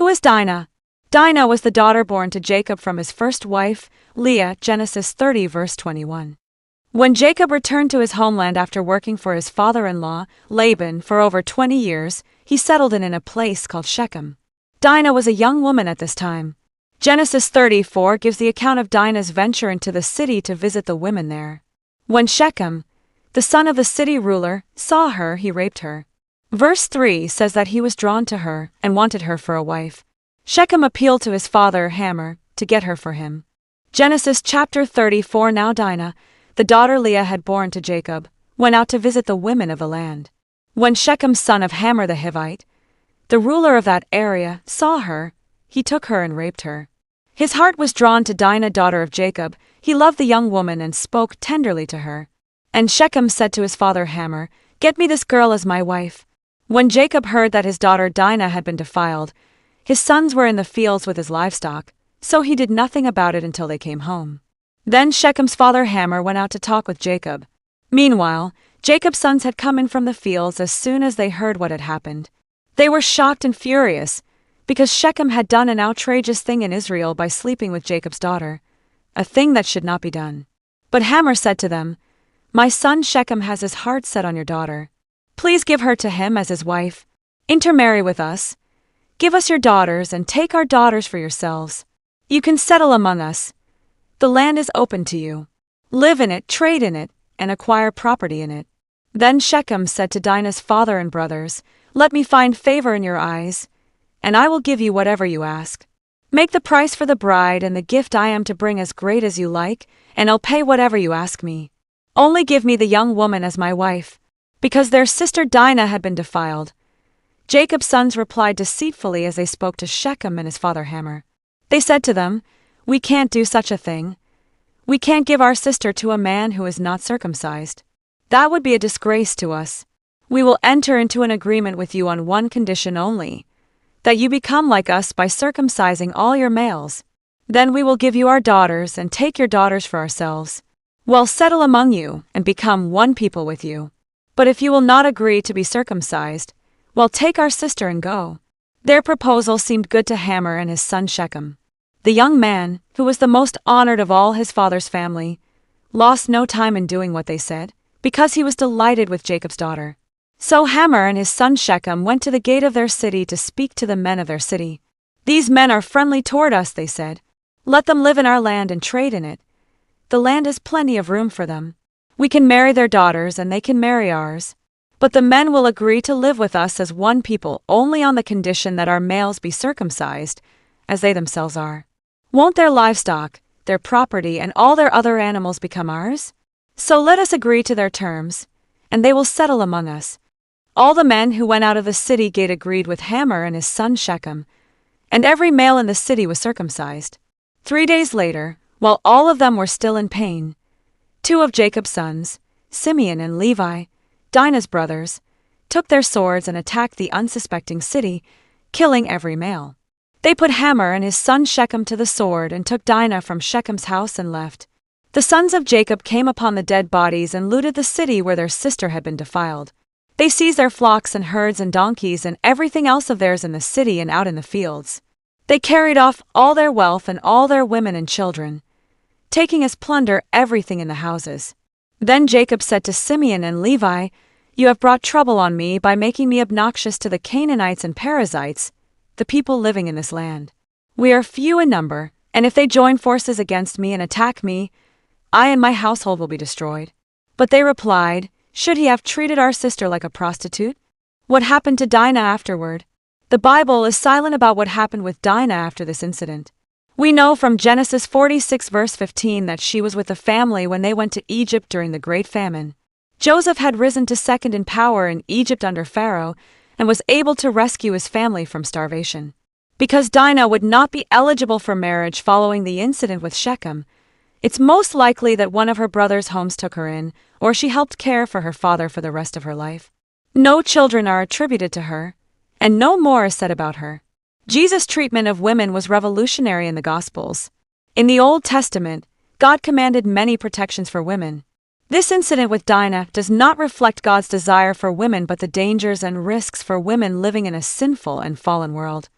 Who is Dinah? Dinah was the daughter born to Jacob from his first wife, Leah, Genesis 30 verse 21. When Jacob returned to his homeland after working for his father-in-law, Laban, for over 20 years, he settled in a place called Shechem. Dinah was a young woman at this time. Genesis 34 gives the account of Dinah's venture into the city to visit the women there. When Shechem, the son of the city ruler, saw her, he raped her. Verse 3 says that he was drawn to her and wanted her for a wife. Shechem appealed to his father Hamor to get her for him. Genesis chapter 34. Now Dinah, the daughter Leah had borne to Jacob, went out to visit the women of the land. When Shechem, son of Hamor the Hivite, the ruler of that area, saw her, he took her and raped her. His heart was drawn to Dinah, daughter of Jacob. He loved the young woman and spoke tenderly to her. And Shechem said to his father Hamor, "Get me this girl as my wife." When Jacob heard that his daughter Dinah had been defiled, his sons were in the fields with his livestock, so he did nothing about it until they came home. Then Shechem's father Hamor went out to talk with Jacob. Meanwhile, Jacob's sons had come in from the fields as soon as they heard what had happened. They were shocked and furious, because Shechem had done an outrageous thing in Israel by sleeping with Jacob's daughter, a thing that should not be done. But Hamor said to them, "My son Shechem has his heart set on your daughter. Please give her to him as his wife. Intermarry with us. Give us your daughters and take our daughters for yourselves. You can settle among us. The land is open to you. Live in it, trade in it, and acquire property in it." Then Shechem said to Dinah's father and brothers, "Let me find favor in your eyes, and I will give you whatever you ask. Make the price for the bride and the gift I am to bring as great as you like, and I'll pay whatever you ask me. Only give me the young woman as my wife," because their sister Dinah had been defiled. Jacob's sons replied deceitfully as they spoke to Shechem and his father Hamor. They said to them, "We can't do such a thing. We can't give our sister to a man who is not circumcised. That would be a disgrace to us. We will enter into an agreement with you on one condition only, that you become like us by circumcising all your males. Then we will give you our daughters and take your daughters for ourselves. We'll settle among you and become one people with you. But if you will not agree to be circumcised, we'll take our sister and go." Their proposal seemed good to Hamor and his son Shechem. The young man, who was the most honored of all his father's family, lost no time in doing what they said, because he was delighted with Jacob's daughter. So Hamor and his son Shechem went to the gate of their city to speak to the men of their city. "These men are friendly toward us," they said. "Let them live in our land and trade in it. The land has plenty of room for them. We can marry their daughters and they can marry ours. But the men will agree to live with us as one people only on the condition that our males be circumcised, as they themselves are. Won't their livestock, their property, and all their other animals become ours? So let us agree to their terms, and they will settle among us." All the men who went out of the city gate agreed with Hamor and his son Shechem, and every male in the city was circumcised. 3 days later, while all of them were still in pain, 2 of Jacob's sons, Simeon and Levi, Dinah's brothers, took their swords and attacked the unsuspecting city, killing every male. They put Hamor and his son Shechem to the sword and took Dinah from Shechem's house and left. The sons of Jacob came upon the dead bodies and looted the city where their sister had been defiled. They seized their flocks and herds and donkeys and everything else of theirs in the city and out in the fields. They carried off all their wealth and all their women and children, taking as plunder everything in the houses. Then Jacob said to Simeon and Levi, "You have brought trouble on me by making me obnoxious to the Canaanites and Perizzites, the people living in this land. We are few in number, and if they join forces against me and attack me, I and my household will be destroyed." But they replied, "Should he have treated our sister like a prostitute? What happened to Dinah afterward?" The Bible is silent about what happened with Dinah after this incident. We know from Genesis 46 verse 15 that she was with the family when they went to Egypt during the Great Famine. Joseph had risen to second in power in Egypt under Pharaoh and was able to rescue his family from starvation. Because Dinah would not be eligible for marriage following the incident with Shechem, it's most likely that one of her brother's homes took her in, or she helped care for her father for the rest of her life. No children are attributed to her, and no more is said about her. Jesus' treatment of women was revolutionary in the Gospels. In the Old Testament, God commanded many protections for women. This incident with Dinah does not reflect God's desire for women but the dangers and risks for women living in a sinful and fallen world.